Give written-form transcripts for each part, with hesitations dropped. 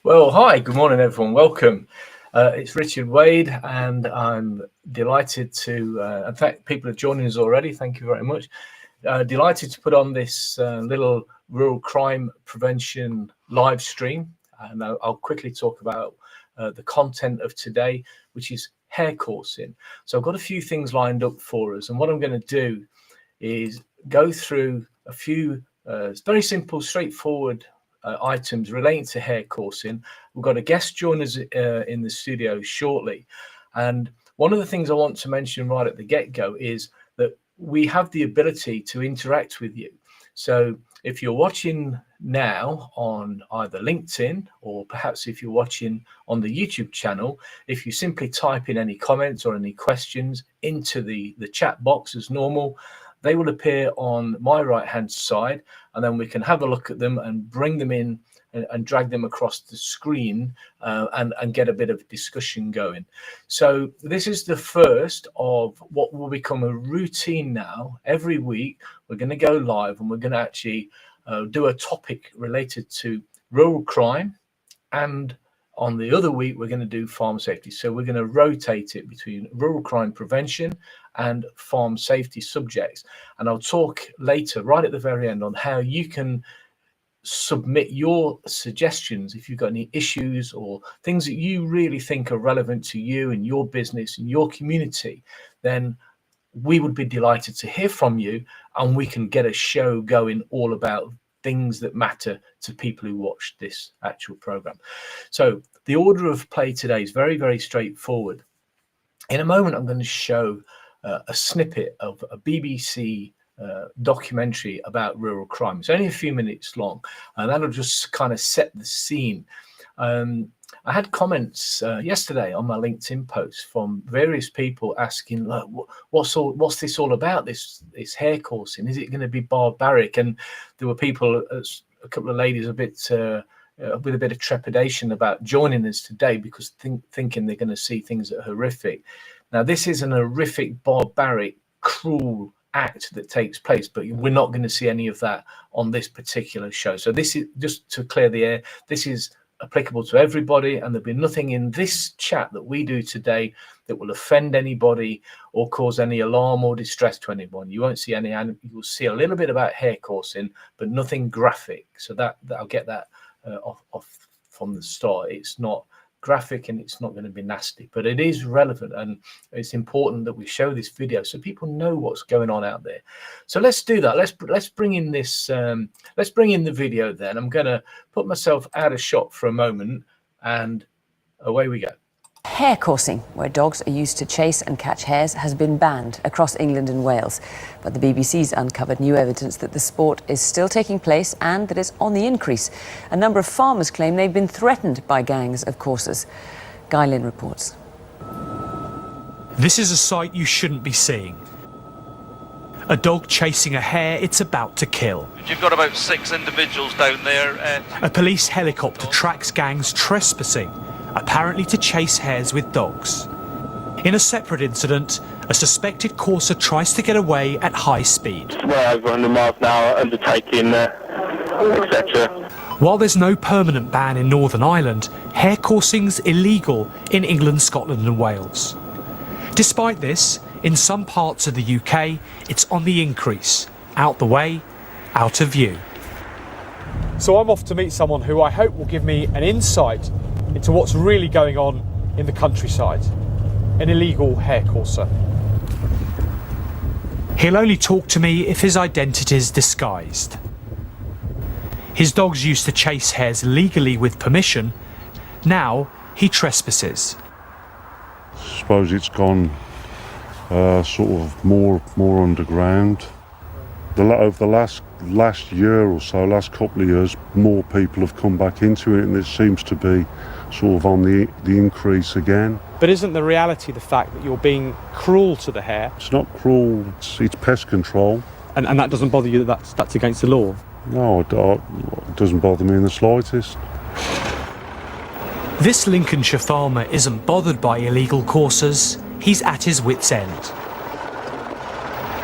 Well, hi, good morning, everyone. Welcome. It's Richard Wade, and I'm delighted to, in fact, people are joining us already. Thank you very much. Delighted to put on this little rural crime prevention live stream. And I'll quickly talk about the content of today, which is hare coursing. So I've got a few things lined up for us. And what I'm going to do is go through a few very simple, straightforward items relating to hare coursing. We've got a guest join us in the studio shortly. And one of the things I want to mention right at the get-go is that we have the ability to interact with you. So if you're watching now on either LinkedIn or perhaps if you're watching on the YouTube channel, if you simply type in any comments or any questions into the chat box as normal, they will appear on my right-hand side, and then we can have a look at them and bring them in and drag them across the screen and get a bit of discussion going. So this is the first of what will become a routine now. Every week, we're going to go live and we're going to actually do a topic related to rural crime, and on the other week, we're going to do farm safety. So we're going to rotate it between rural crime prevention and farm safety subjects. And I'll talk later, right at the very end, on how you can submit your suggestions if you've got any issues or things that you really think are relevant to you and your business and your community. Then we would be delighted to hear from you, and we can get a show going all about things that matter to people who watch this actual program. So the order of play today is very, very straightforward. In a moment, I'm going to show a snippet of a BBC documentary about rural crime. It's only a few minutes long, and that'll just kind of set the scene. I had comments yesterday on my LinkedIn post from various people asking, like, what's this all about, this hare coursing? Is it going to be barbaric? And there were people, a couple of ladies, with a bit of trepidation about joining us today because thinking they're going to see things that are horrific. Now, this is an horrific, barbaric, cruel act that takes place, but we're not going to see any of that on this particular show. So this is, just to clear the air, this is applicable to everybody, and there'll be nothing in this chat that we do today that will offend anybody or cause any alarm or distress to anyone. You won't see any, you'll see a little bit about hare coursing, but nothing graphic. So that I'll get that off from the start. It's not graphic and it's not going to be nasty, but it is relevant, and it's important that we show this video so people know what's going on out there. So let's do that. Let's bring in this let's bring in the video. Then I'm going to put myself out of shot for a moment, and away we go. Hare coursing, where dogs are used to chase and catch hares, has been banned across England and Wales. But the BBC's uncovered new evidence that the sport is still taking place and that it's on the increase. A number of farmers claim they've been threatened by gangs of coursers. Guy Lynn reports. This is a sight you shouldn't be seeing. A dog chasing a hare it's about to kill. You've got about 6 individuals down there. A police helicopter tracks gangs trespassing, apparently to chase hares with dogs. In a separate incident, a suspected courser tries to get away at high speed. Well over 100 miles an hour, undertaking, etc. While there's no permanent ban in Northern Ireland, hare coursing's illegal in England, Scotland and Wales. Despite this, in some parts of the UK, it's on the increase. Out the way, out of view. So I'm off to meet someone who I hope will give me an insight into what's really going on in the countryside. An illegal hare courser. He'll only talk to me if his identity's disguised. His dogs used to chase hares legally with permission. Now he trespasses. I suppose it's gone sort of more underground. Over the last year or so, last couple of years, more people have come back into it, and it seems to be sort of on the increase again. But isn't the reality the fact that you're being cruel to the hare? It's not cruel, it's pest control. And that doesn't bother you, that's against the law? No, it doesn't bother me in the slightest. This Lincolnshire farmer isn't bothered by illegal coursers. He's at his wit's end.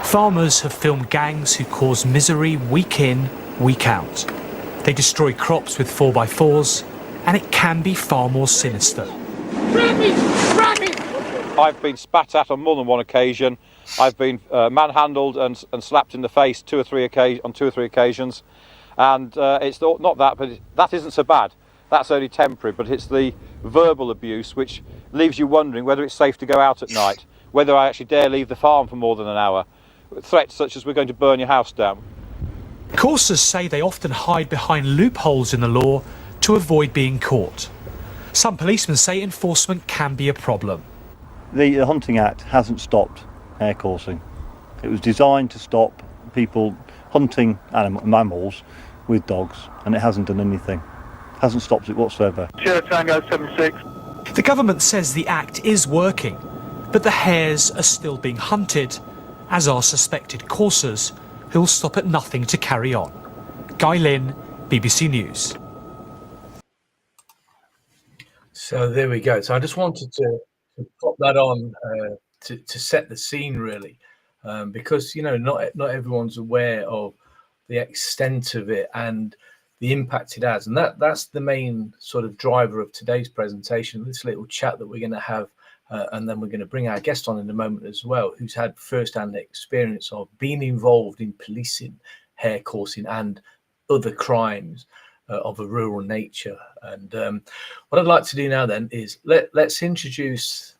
Farmers have filmed gangs who cause misery week in, week out. They destroy crops with 4x4s and it can be far more sinister. I've been spat at on more than one occasion. I've been manhandled and slapped in the face on two or three occasions. And it's not that, but that isn't so bad. That's only temporary, but it's the verbal abuse which leaves you wondering whether it's safe to go out at night, whether I actually dare leave the farm for more than an hour. Threats such as we're going to burn your house down. Coursers say they often hide behind loopholes in the law to avoid being caught. Some policemen say enforcement can be a problem. The Hunting Act hasn't stopped hare coursing. It was designed to stop people hunting mammals with dogs, and it hasn't done anything. Hasn't stopped it whatsoever. Sierra Tango 76. The government says the act is working, but the hares are still being hunted, as are suspected coursers who'll stop at nothing to carry on. Guy Lynn, BBC News. So there we go. So I just wanted to pop that on to set the scene, really, because not everyone's aware of the extent of it and the impact it has, and that's the main sort of driver of today's presentation. This little chat that we're going to have, and then we're going to bring our guest on in a moment as well, who's had first-hand experience of being involved in policing hare coursing and other crimes of a rural nature. And what I'd like to do now then is let's introduce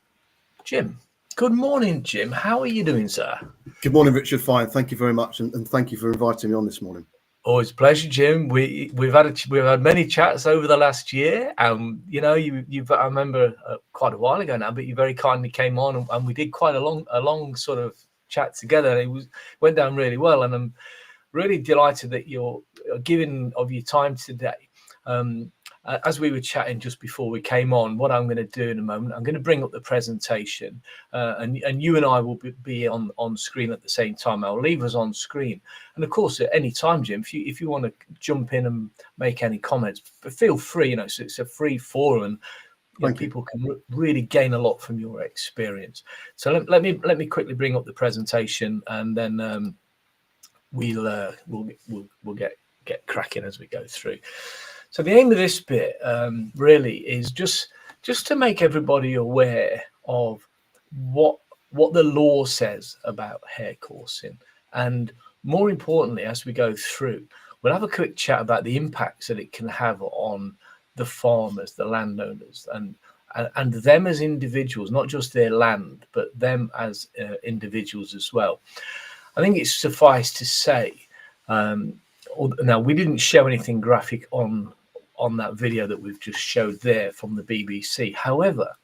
Jim. Good morning, Jim. How are you doing, sir? Good morning, Richard. Fine. Thank you very much, and thank you for inviting me on this morning. Always a pleasure, Jim. We've had many chats over the last year. I remember quite a while ago now, but you very kindly came on and we did quite a long sort of chat together. It went down really well, and I'm really delighted that you're giving of your time today. As we were chatting just before we came on, what I'm going to do in a moment, I'm going to bring up the presentation, and you and I will be on screen at the same time. I'll leave us on screen, and of course, at any time, Jim, if you want to jump in and make any comments, feel free. So it's a free forum, and people can really gain a lot from your experience. So let me quickly bring up the presentation, and then we'll get cracking as we go through. So the aim of this bit really is just to make everybody aware of what the law says about hare coursing, and more importantly, as we go through, we'll have a quick chat about the impacts that it can have on the farmers, the landowners, and them as individuals, not just their land, but them as individuals as well. I think it's suffice to say. Now, we didn't show anything graphic on that video that we've just showed there from the BBC. However,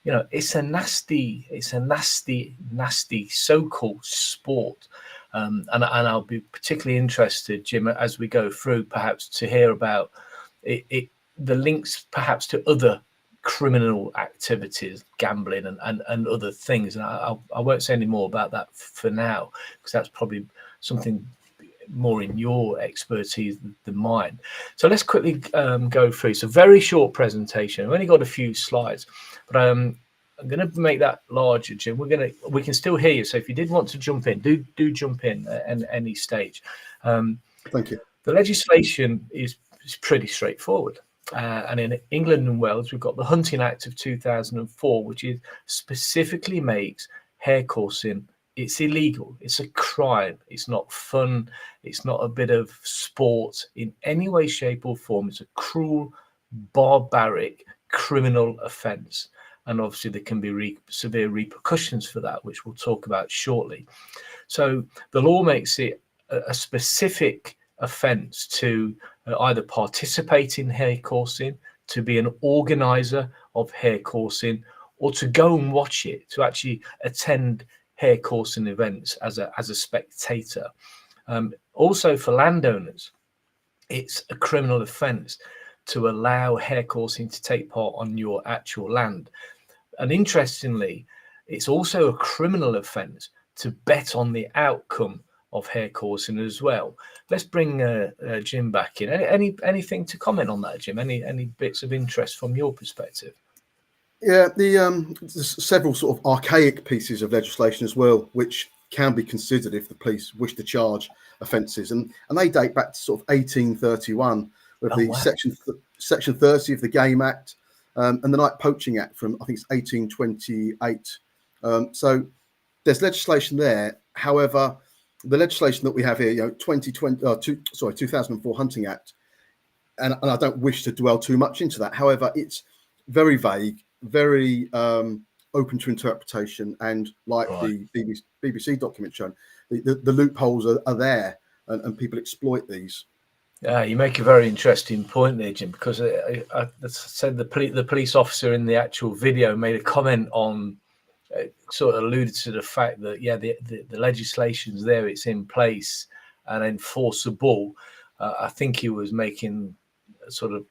it's a nasty so-called sport, and I'll be particularly interested, Jim, as we go through, perhaps to hear about the links perhaps to other criminal activities, gambling and other things. And I won't say any more about that for now, because that's probably something more in your expertise than mine. So let's quickly go through. It's a very short presentation. I've only got a few slides, but I'm going to make that larger, Jim. We can still hear you. So if you did want to jump in, do jump in at any stage. Thank you. The legislation is pretty straightforward. And in England and Wales, we've got the Hunting Act of 2004, which specifically makes hare coursing. It's illegal. It's a crime. It's not fun. It's not a bit of sport in any way, shape or form. It's a cruel, barbaric, criminal offence. And obviously there can be severe repercussions for that, which we'll talk about shortly. So the law makes it a specific offence to either participate in hare coursing, to be an organiser of hare coursing, or to go and watch it, to actually attend hare coursing events as a spectator. Also for landowners, it's a criminal offence to allow hare coursing to take part on your actual land. And interestingly, it's also a criminal offence to bet on the outcome of hare coursing as well. Let's bring Jim back in. Anything to comment on that, Jim? Any bits of interest from your perspective? Yeah, there's several sort of archaic pieces of legislation as well, which can be considered if the police wish to charge offences, and they date back to sort of 1831 with Section 30 of the Game Act, and the Night Poaching Act from, I think it's 1828. So there's legislation there. However, the legislation that we have here, 2004 Hunting Act, and I don't wish to dwell too much into that. However, it's very vague, very open to interpretation, and like the BBC document shown, the loopholes are there, and people exploit these. Yeah, you make a very interesting point there, Jim, because I said the police officer in the actual video made a comment on, sort of alluded to the fact that, yeah, the legislation's there, it's in place and enforceable. I think he was making sort of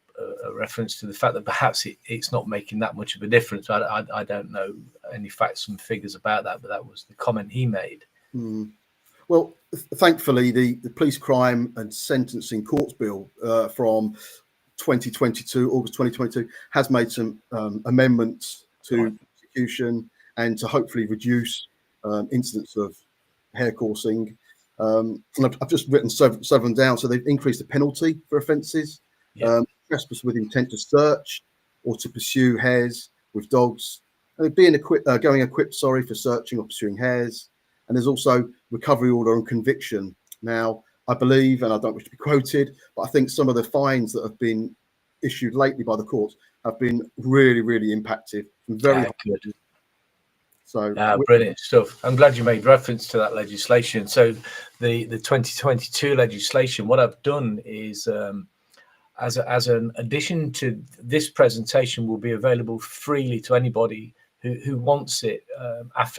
a reference to the fact that perhaps it's not making that much of a difference. I don't know any facts and figures about that, but that was the comment he made. Well, thankfully, the Police Crime and Sentencing Courts Bill from 2022, August 2022, has made some amendments to prosecution and to hopefully reduce incidents of hare coursing. And I've just written several of them down. So they've increased the penalty for offences, trespass with intent to search or to pursue hares with dogs, and going equipped, for searching or pursuing hares. And there's also recovery order and conviction. Now, I believe, and I don't wish to be quoted, but I think some of the fines that have been issued lately by the courts have been really, really impactful. Very good. So brilliant stuff. I'm glad you made reference to that legislation. So the 2022 legislation, what I've done is, as an addition to this presentation, will be available freely to anybody who wants it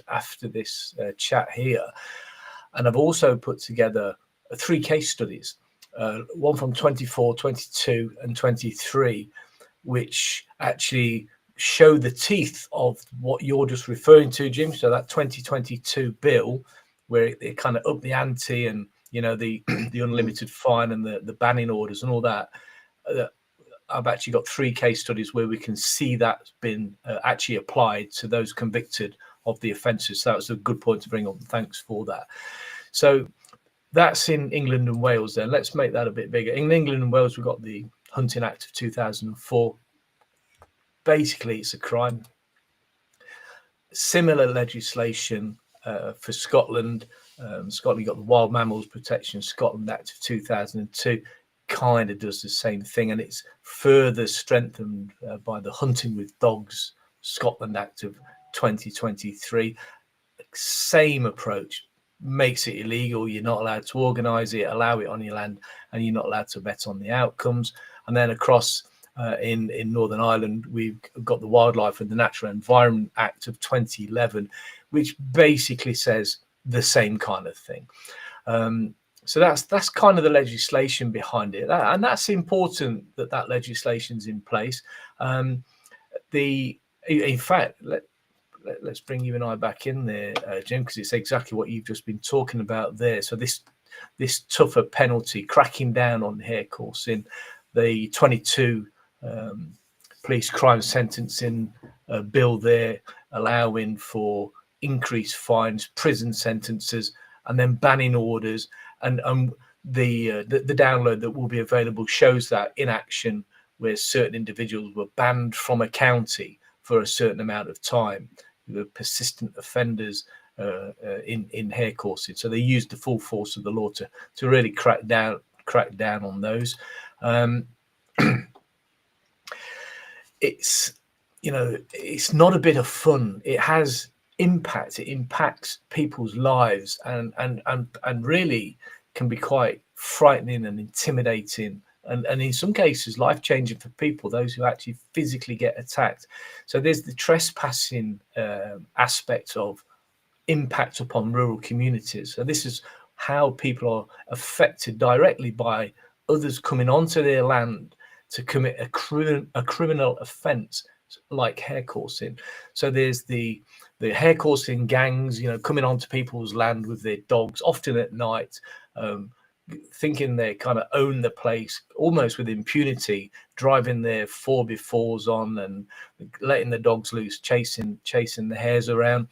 after this chat here. And I've also put together 3 case studies, one from 24, 22 and 23, which actually show the teeth of what you're just referring to, Jim. So that 2022 bill, where it kind of upped the ante, and the unlimited fine and the banning orders and all that. I've actually got 3 case studies where we can see that's been actually applied to those convicted of the offences. So that was a good point to bring up. Thanks for that. So that's in England and Wales. Then let's make that a bit bigger. In England and Wales, we've got the Hunting Act of 2004. Basically, it's a crime. Similar legislation for Scotland. Scotland got the Wild Mammals Protection Scotland Act of 2002. Kind of does the same thing, and it's further strengthened by the Hunting with Dogs Scotland Act of 2023. Same approach, makes it illegal. You're not allowed to organise it, allow it on your land, and you're not allowed to bet on the outcomes. And then across in Northern Ireland, we've got the Wildlife and the Natural Environment Act of 2011, which basically says the same kind of thing. So that's kind of the legislation behind it, and that's important that legislation's in place. In fact, let's bring you and I back in there, Jim, because it's exactly what you've just been talking about there. So this tougher penalty, cracking down on hare coursing, the 22 police crime sentencing bill there, allowing for increased fines, prison sentences, and then banning orders. And the download that will be available shows that in action, where certain individuals were banned from a county for a certain amount of time, the persistent offenders in hare coursing. So they used the full force of the law to really crack down on those. It's not a bit of fun. It has impact. It impacts people's lives, and really can be quite frightening and intimidating, and in some cases life-changing for people, those who actually physically get attacked. So there's the trespassing aspect of impact upon rural communities. So this is how people are affected directly by others coming onto their land to commit a criminal offence like hare coursing. So there's the hare coursing gangs, coming onto people's land with their dogs, often at night, thinking they kind of own the place, almost with impunity, driving their 4x4s on and letting the dogs loose, chasing the hares around.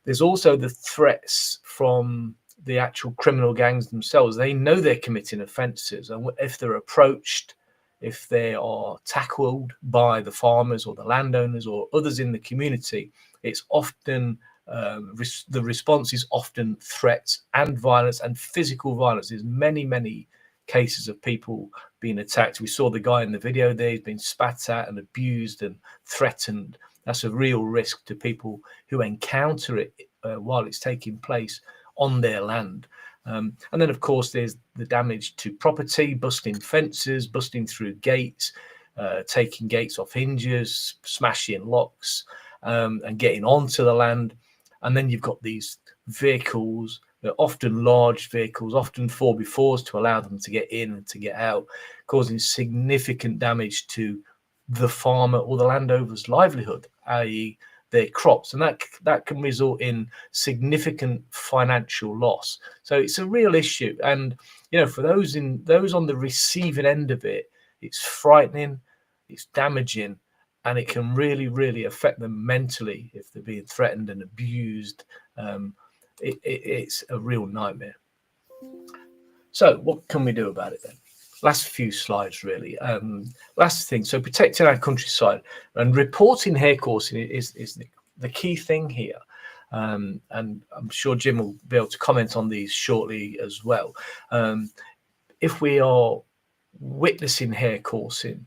There's also the threats from the actual criminal gangs themselves. They know they're committing offences, and if they're approached, if they are tackled by the farmers or the landowners or others in the community, it's often the response is often threats and violence and physical violence. There's many cases of people being attacked. We saw the guy in the video there, he's been spat at and abused and threatened. That's a real risk to people who encounter it while it's taking place on their land. And then, of course, there's the damage to property, busting fences, busting through gates, taking gates off hinges, smashing locks, and getting onto the land. And then you've got these vehicles, they're often large vehicles, often 4x4s to allow them to get in and to get out, causing significant damage to the farmer or the landowner's livelihood, i.e. their crops, and that can result in significant financial loss. So it's a real issue, and for those on the receiving end of it, it's frightening, it's damaging, and it can really affect them mentally if they're being threatened and abused. It's a real nightmare. So what can we do about it then? Last few slides, really. Last thing, so protecting our countryside and reporting hare coursing is the key thing here. And I'm sure Jim will be able to comment on these shortly as well. If we are witnessing hare coursing,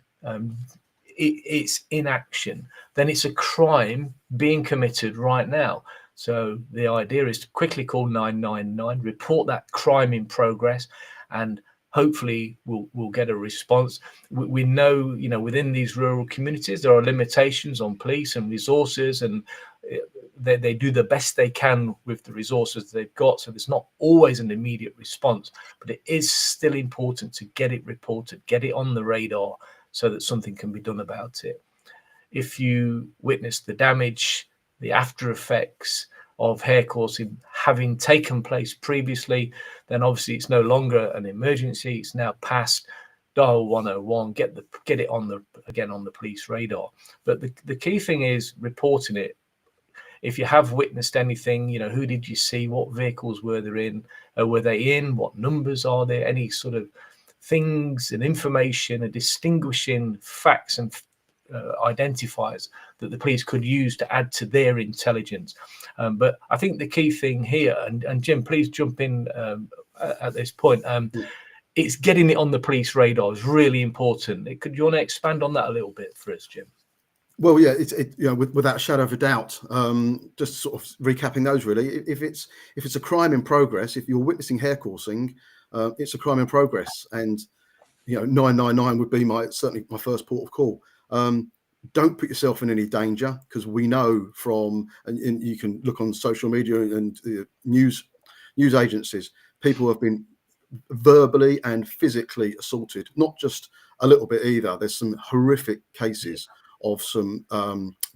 it's inaction, then it's a crime being committed right now. So the idea is to quickly call 999, report that crime in progress, and hopefully we'll get a response. We know, within these rural communities, there are limitations on police and resources, and they do the best they can with the resources they've got. So there's not always an immediate response, but it is still important to get it reported, get it on the radar so that something can be done about it. If you witness the damage, the after effects of hare coursing having taken place previously, then obviously it's no longer an emergency. It's now past. Dial 101, get it on the police radar. But the key thing is reporting it. If you have witnessed anything, who did you see? What vehicles were they in? What numbers are there? Any sort of things and information and distinguishing facts and identifiers that the police could use to add to their intelligence. But I think the key thing here, and Jim, please jump in at this point, it's getting it on the police radar is really important. Do you want to expand on that a little bit for us, Jim? Well, yeah, without a shadow of a doubt, just sort of recapping those really. If it's a crime in progress, if you're witnessing hare coursing, it's a crime in progress, and 999 would be certainly my first port of call. Don't put yourself in any danger, because we know from, and you can look on social media and news agencies, people have been verbally and physically assaulted, not just a little bit either. There's some horrific cases of some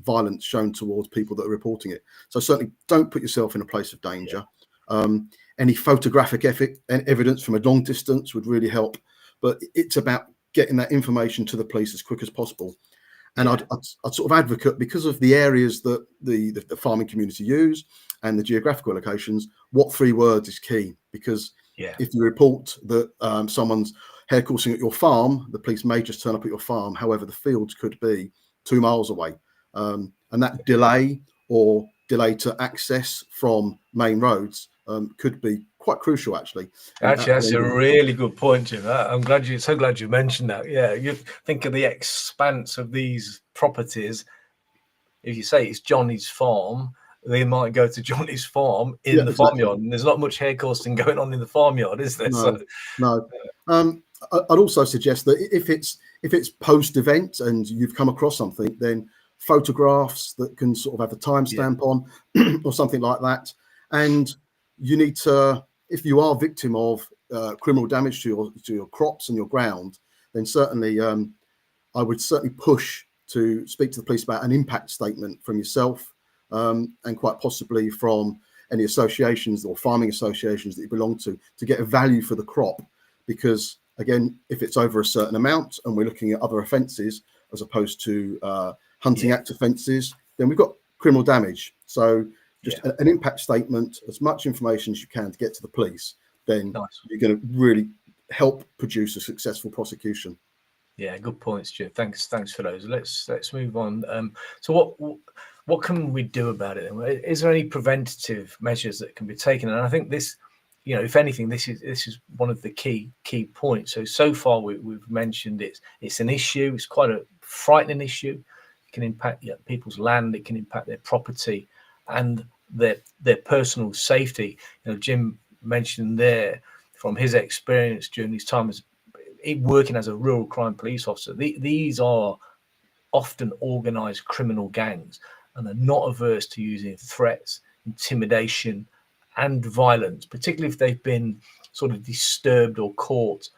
violence shown towards people that are reporting it. So certainly don't put yourself in a place of danger. Any photographic evidence from a long distance would really help, but it's about getting that information to the police as quick as possible. And I'd sort of advocate, because of the areas that the farming community use and the geographical locations, what 3 words is key. Because if you report that someone's hare coursing at your farm, the police may just turn up at your farm. However, the fields could be 2 miles away. And that delay to access from main roads could be quite crucial, actually. Actually, that's a really good point, Jim. I'm so glad you mentioned that. Yeah, you think of the expanse of these properties. If you say it's Johnny's farm, they might go to Johnny's farm in the farmyard, and there's not much hare coursing going on in the farmyard, is there? No. I'd also suggest that if it's post-event and you've come across something, then photographs that can sort of have a timestamp on or something like that. And you need to, if you are victim of criminal damage to your crops and your ground, then certainly I would certainly push to speak to the police about an impact statement from yourself, and quite possibly from any associations or farming associations that you belong to get a value for the crop. Because again, if it's over a certain amount and we're looking at other offences as opposed to hunting act offences, then we've got criminal damage. So just an impact statement, as much information as you can to get to the police, then you're going to really help produce a successful prosecution. Yeah, good points, Jim. Thanks for those. Let's move on. So what can we do about it? Is there any preventative measures that can be taken? And I think this, if anything, this is one of the key points. So far we've mentioned it's an issue. It's quite a frightening issue. It can impact people's land. It can impact their property and their personal safety. Jim mentioned there from his experience during his time as working as a rural crime police officer, these are often organized criminal gangs, and they're not averse to using threats, intimidation, and violence, particularly if they've been sort of disturbed or caught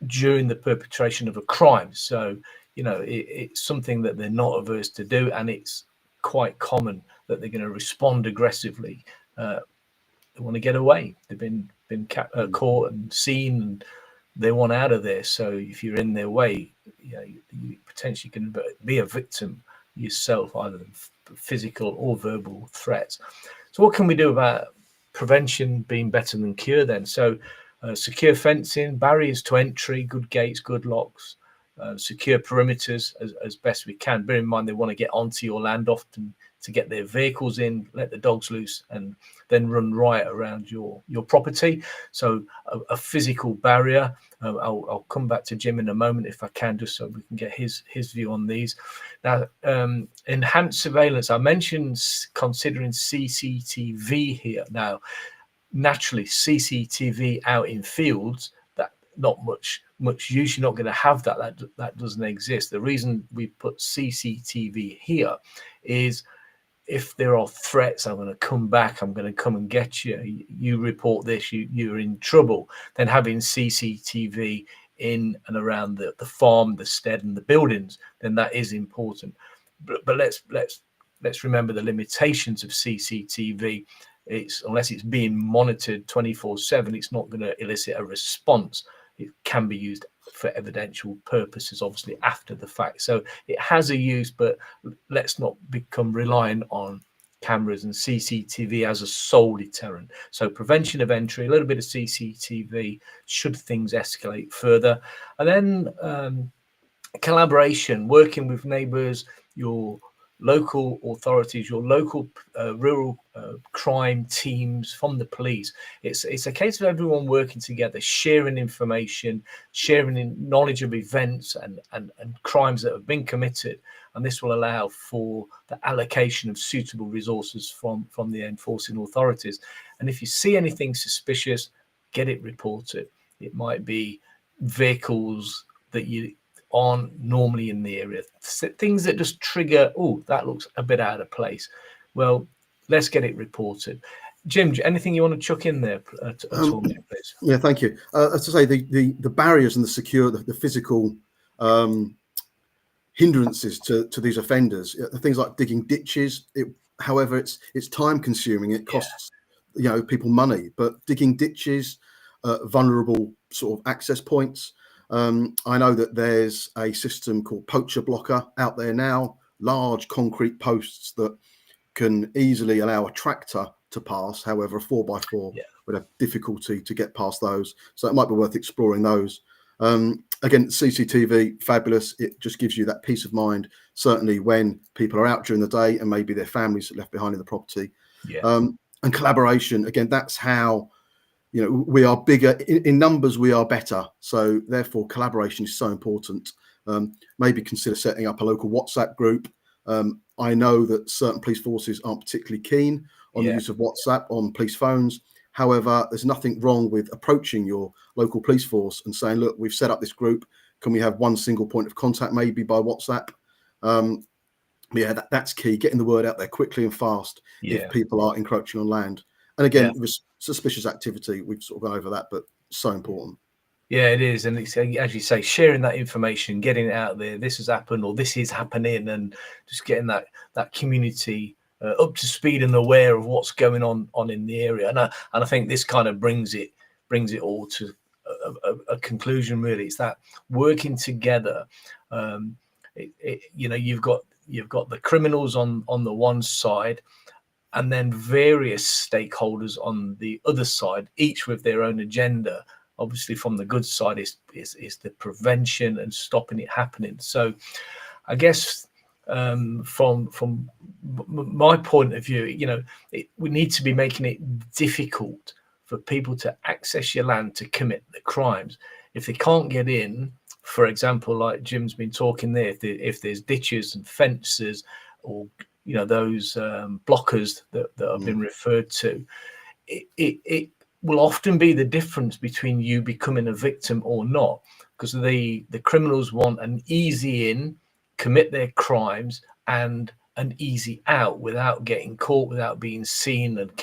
during the perpetration of a crime. So, it's something that they're not averse to do, and it's quite common that they're going to respond aggressively. They want to get away. They've been caught and seen, and they want out of there. So if you're in their way, you potentially can be a victim yourself, either physical or verbal threats. So what can we do about prevention being better than cure then? So secure fencing, barriers to entry, good gates, good locks, secure perimeters as best we can. Bear in mind, they want to get onto your land often to get their vehicles in, let the dogs loose, and then run riot around your property. So a physical barrier. I'll come back to Jim in a moment if I can, just so we can get his view on these. Now, enhanced surveillance. I mentioned considering CCTV here. Now, naturally, CCTV out in fields, that not much use. You're not going to have that doesn't exist. The reason we put CCTV here is if there are threats, I'm going to come back, I'm going to come and get you, you report this, you're in trouble, then having CCTV in and around the farm, the stead and the buildings, then that is important. But let's remember the limitations of CCTV. Unless it's being monitored 24/7, it's not going to elicit a response. It can be used for evidential purposes, obviously after the fact. So it has a use, but let's not become reliant on cameras and CCTV as a sole deterrent. So prevention of entry, a little bit of CCTV should things escalate further. And then collaboration, working with neighbours, your local authorities, your local rural crime teams from the police. It's a case of everyone working together, sharing information, sharing knowledge of events and crimes that have been committed, and this will allow for the allocation of suitable resources from the enforcing authorities. And if you see anything suspicious, get it reported. It might be vehicles that you aren't normally in the area, things that just trigger, oh, that looks a bit out of place. Well, let's get it reported. Jim, anything you want to chuck in there at all, please? Yeah, thank you. As I say, the barriers and the physical hindrances to these offenders, things like digging ditches. However, it's time consuming. It costs people money, but digging ditches, vulnerable sort of access points. I know that there's a system called Poacher Blocker out there now, large concrete posts that can easily allow a tractor to pass. However, a 4x4 would have difficulty to get past those. So it might be worth exploring those. Again, CCTV, fabulous. It just gives you that peace of mind, certainly when people are out during the day and maybe their families are left behind in the property. And collaboration, again, that's how we are bigger in numbers, we are better. So therefore collaboration is so important. Maybe consider setting up a local WhatsApp group. I know that certain police forces aren't particularly keen on the use of WhatsApp on police phones. However, there's nothing wrong with approaching your local police force and saying, look, we've set up this group. Can we have one single point of contact, maybe by WhatsApp? That's key, getting the word out there quickly and fast if people are encroaching on land. And again, suspicious activity, we've sort of gone over that, but so important. Yeah, it is. And it's, as you say, sharing that information, getting it out there, this has happened or this is happening, and just getting that community up to speed and aware of what's going on in the area. And I think this kind of brings it all to a conclusion, really. It's that working together. You've got the criminals on the one side, and then various stakeholders on the other side, each with their own agenda. obviously from the good side is the prevention and stopping it happening. So I guess from my point of view, you know, we need to be making it difficult for people to access your land to commit the crimes. If they can't get in, for example, like Jim's been talking there, if there's ditches and fences, or you know, those blockers that have been referred to, it will often be the difference between you becoming a victim or not, because the criminals want an easy in, commit their crimes, and an easy out without getting caught, without being seen and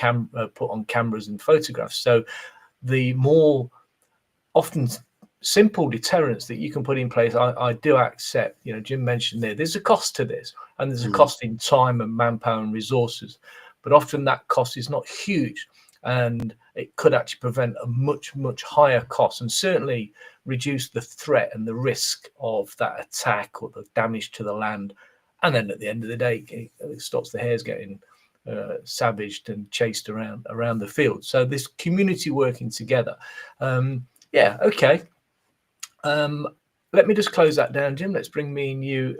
put on cameras and photographs. So the more often simple deterrents that you can put in place, I do accept. You know, Jim mentioned there's a cost to this, and there's a cost in time and manpower and resources, but often that cost is not huge, and it could actually prevent a much higher cost, and certainly reduce the threat and the risk of that attack or the damage to the land. And then at the end of the day, it stops the hares getting savaged and chased around the field. So this community working together. Yeah, okay. Let me just close that down, Jim. Let's bring me and you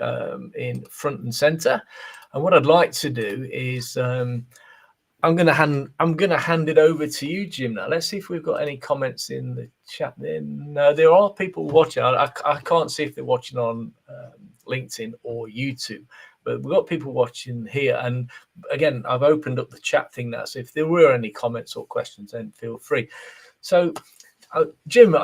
in front and center. And what I'd like to do is I'm going to hand it over to you, Jim. Now let's see if we've got any comments in the chat. No, there are people watching. I can't see if they're watching on LinkedIn or YouTube, but we've got people watching here. And again, I've opened up the chat thing now, so if there were any comments or questions, then feel free. So, Jim,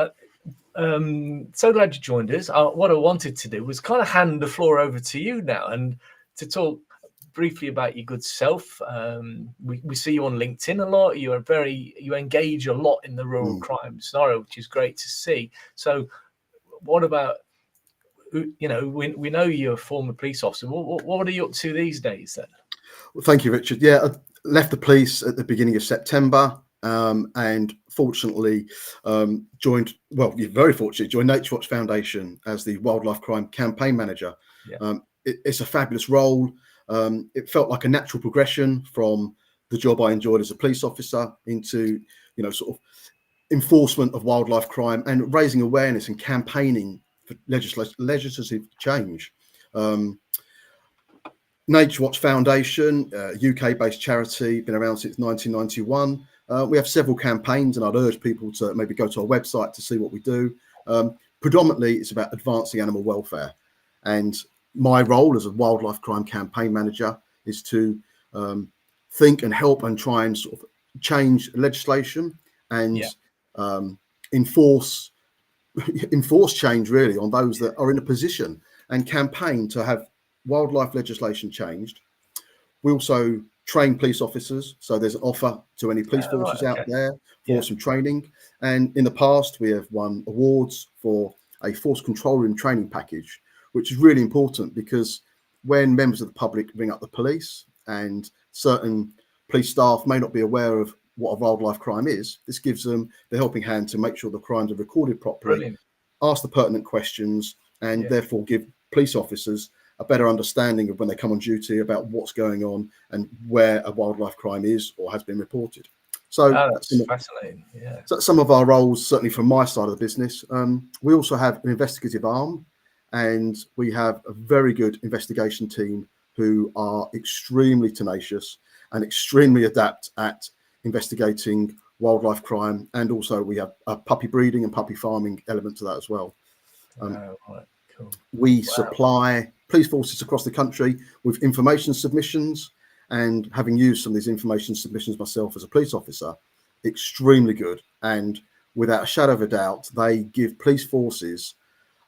so glad you joined us. What I wanted to do was kind of hand the floor over to you now, and to talk briefly about your good self. We see you on LinkedIn a lot. You engage a lot in the rural crime scenario, which is great to see. So what about, you know, we know you're a former police officer. What are you up to these days then? Well, thank you, Richard. Yeah, I left the police at the beginning of September, and fortunately joined Naturewatch Foundation as the Wildlife Crime Campaign Manager. Yeah. It's a fabulous role. It felt like a natural progression from the job I enjoyed as a police officer into, you know, sort of enforcement of wildlife crime and raising awareness and campaigning for legislative change. Naturewatch Foundation, UK-based charity, been around since 1991. We have several campaigns, and I'd urge people to maybe go to our website to see what we do. Predominantly, it's about advancing animal welfare. And my role as a wildlife crime campaign manager is to think and help and try and sort of change legislation and enforce change really on those that are in a position, and campaign to have wildlife legislation changed. We also train police officers, so there's an offer to any police forces out there for some training. And in the past, we have won awards for a force control room training package, which is really important, because when members of the public ring up the police and certain police staff may not be aware of what a wildlife crime is, this gives them the helping hand to make sure the crimes are recorded properly, ask the pertinent questions, and therefore give police officers a better understanding of when they come on duty about what's going on and where a wildlife crime is or has been reported. So that's fascinating. Yeah. So some of our roles, certainly from my side of the business, we also have an investigative arm, and we have a very good investigation team who are extremely tenacious and extremely adept at investigating wildlife crime. And also we have a puppy breeding and puppy farming element to that as well. Cool. We supply police forces across the country with information submissions, and having used some of these information submissions myself as a police officer, extremely good. And without a shadow of a doubt, they give police forces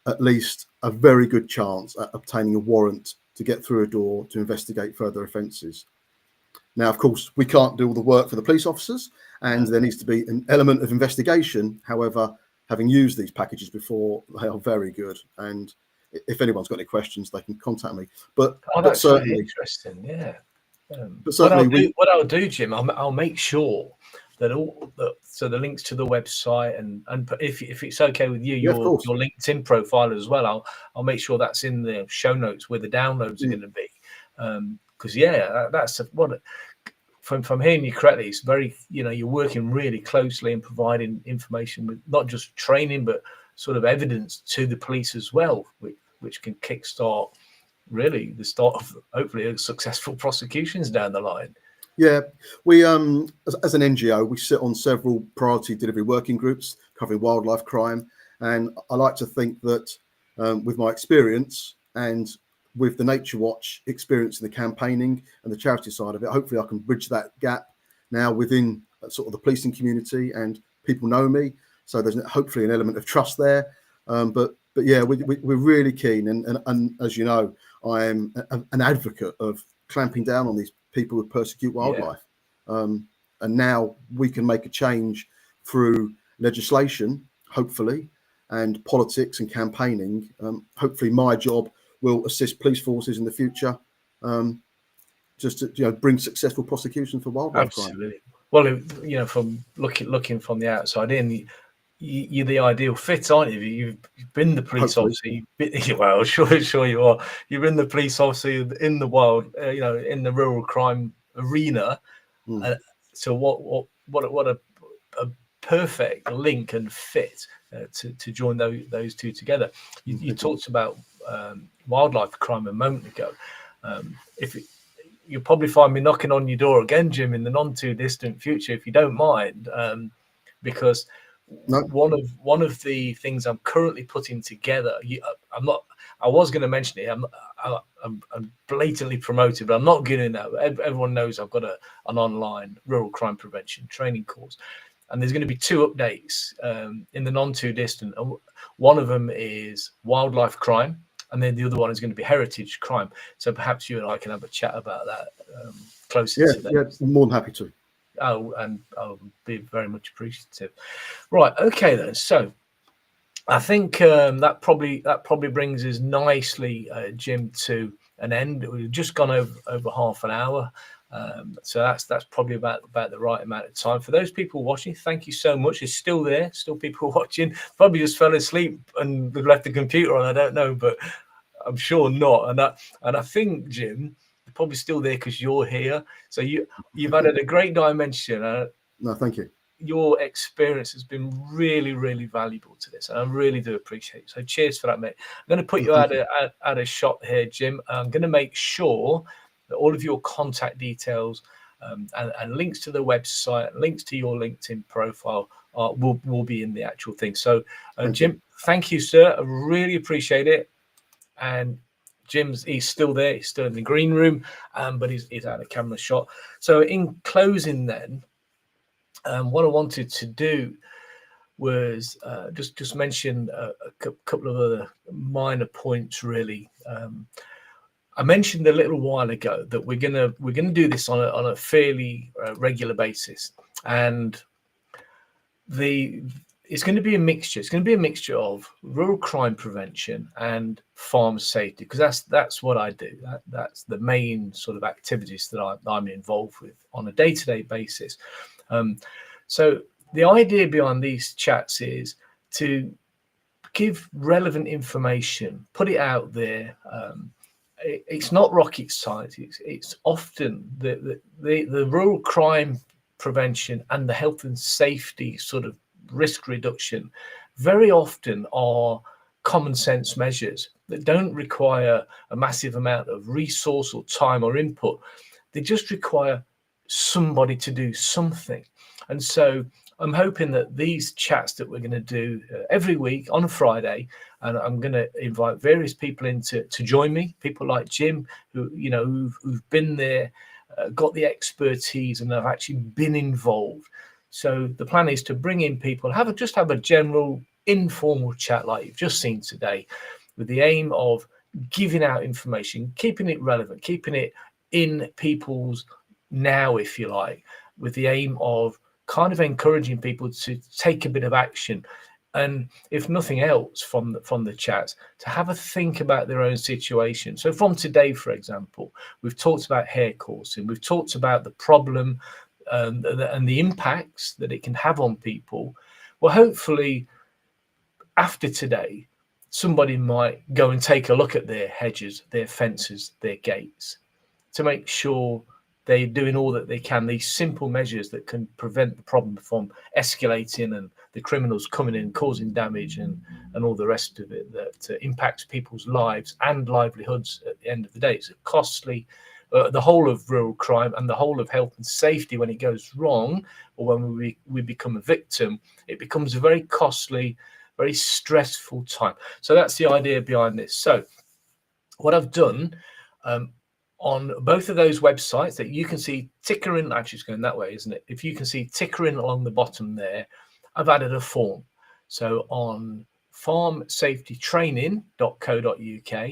at least a very good chance at obtaining a warrant to get through a door to investigate further offences. Now, of course, we can't do all the work for the police officers, and there needs to be an element of investigation. However, having used these packages before, they are very good. And if anyone's got any questions, they can contact me. But that's certainly really interesting. Yeah. But certainly what I'll do, Jim, I'll make sure that so the links to the website and if it's okay with you, your LinkedIn profile as well, I'll make sure that's in the show notes where the downloads are going to be. Because that's from hearing you correctly, it's very, you're working really closely and providing information with not just training, but sort of evidence to the police as well, which can kickstart really the start of hopefully successful prosecutions down the line. Yeah, we as an NGO, we sit on several priority delivery working groups covering wildlife crime, and I like to think that with my experience and with the Naturewatch experience in the campaigning and the charity side of it, hopefully I can bridge that gap now within sort of the policing community, and people know me, so there's hopefully an element of trust there. But yeah, we're really keen, and as you know, I am an advocate of clamping down on these people who persecute wildlife. And now we can make a change through legislation, hopefully, and politics and campaigning. Hopefully my job will assist police forces in the future, just to bring successful prosecution for wildlife crime. Well, from looking from the outside in, you're the ideal fit, aren't you? You've been the police officer. Well, sure you are. You've been the police officer in the wild, in the rural crime arena. So what a perfect link and fit to join those two together. You talked about wildlife crime a moment ago. You'll probably find me knocking on your door again, Jim, in the not too distant future, if you don't mind, because. No. One of the things I'm currently putting together, I was going to mention it. I'm blatantly promoted, but I'm not going to. Everyone knows I've got an online rural crime prevention training course, and there's going to be 2 updates in the non too distant. One of them is wildlife crime, and then the other one is going to be heritage crime. So perhaps you and I can have a chat about that closer to that. Yeah, I'm more than happy to. Oh, and I'll be very much appreciative. Right, okay then. So I think that probably brings us nicely, Jim, to an end. We've just gone over half an hour, so that's probably about the right amount of time. For those people watching, thank you so much. It's still there, still people watching. Probably just fell asleep and we've left the computer on. I don't know, but I'm sure not. And I think, Jim, probably still there because you're here, so you've added a great dimension. No, thank you. Your experience has been really, really valuable to this, and I really do appreciate it. So cheers for that, mate. I'm going to put you at a shot here, Jim. I'm going to make sure that all of your contact details and links to the website, links to your LinkedIn profile will be in the actual thing. So Jim, thank you, sir. I really appreciate it. And he's still there. He's still in the green room, but he's out of camera shot. So in closing then, what I wanted to do was just mention a couple of other minor points, really. I mentioned a little while ago that we're gonna do this on a fairly regular basis, and it's going to be a mixture. It's going to be a mixture of rural crime prevention and farm safety, because that's what I do. That's the main sort of activities that I'm involved with on a day-to-day basis. So the idea behind these chats is to give relevant information, put it out there. It's not rocket science. It's often the rural crime prevention and the health and safety sort of risk reduction very often are common sense measures that don't require a massive amount of resource or time or input. They just require somebody to do something. And so I'm hoping that these chats that we're going to do every week on a Friday, and I'm going to invite various people in to join me, people like Jim, who've been there, got the expertise, and have actually been involved. So the plan is to bring in people, have a general informal chat like you've just seen today, with the aim of giving out information, keeping it relevant, keeping it in people's now, if you like, with the aim of kind of encouraging people to take a bit of action. And if nothing else from the chats, to have a think about their own situation. So from today, for example, we've talked about hare coursing. We've talked about the problem and the impacts that it can have on people. Well, hopefully after today, somebody might go and take a look at their hedges, their fences, their gates, to make sure they're doing all that they can, these simple measures that can prevent the problem from escalating and the criminals coming in, causing damage and all the rest of it that impacts people's lives and livelihoods at the end of the day. It's a costly, the whole of rural crime and the whole of health and safety, when it goes wrong or when we become a victim, it becomes a very costly, very stressful time. So that's the idea behind this. So what I've done, on both of those websites that you can see tickering, actually it's going that way, isn't it? If you can see tickering along the bottom there, I've added a form. So on farmsafetytraining.co.uk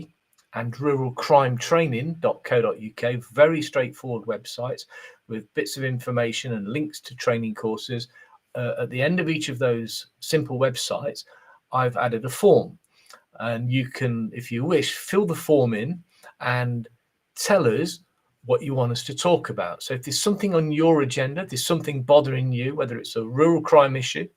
and ruralcrimetraining.co.uk, very straightforward websites with bits of information and links to training courses. At the end of each of those simple websites, I've added a form. And you can, if you wish, fill the form in and tell us what you want us to talk about. So if there's something on your agenda, there's something bothering you, whether it's a rural crime issue,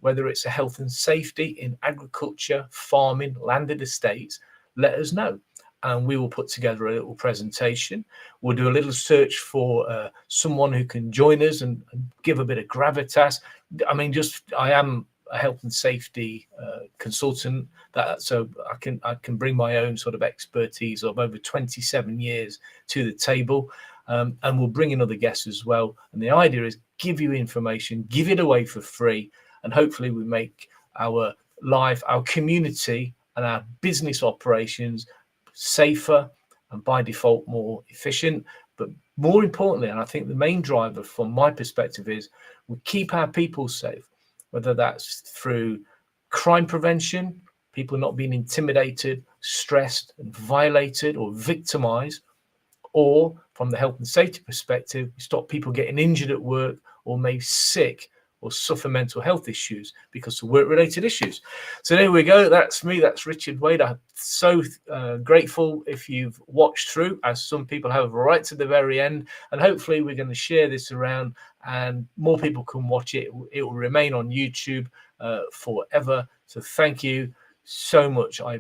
whether it's a health and safety in agriculture, farming, landed estates, let us know. And we will put together a little presentation. We'll do a little search for someone who can join us and give a bit of gravitas. I mean, I am a health and safety consultant, so I can bring my own sort of expertise of over 27 years to the table, and we'll bring in other guests as well. And the idea is give you information, give it away for free, and hopefully we make our life, our community, and our business operations safer and by default more efficient. But more importantly, and I think the main driver from my perspective is we keep our people safe, whether that's through crime prevention, people not being intimidated, stressed and violated or victimized, or from the health and safety perspective, we stop people getting injured at work or made sick or suffer mental health issues because of work-related issues. So there we go. That's me. That's Richard Wade. I'm so grateful if you've watched through, as some people have, right to the very end. And hopefully we're going to share this around and more people can watch it. It will remain on YouTube forever. So thank you so much. I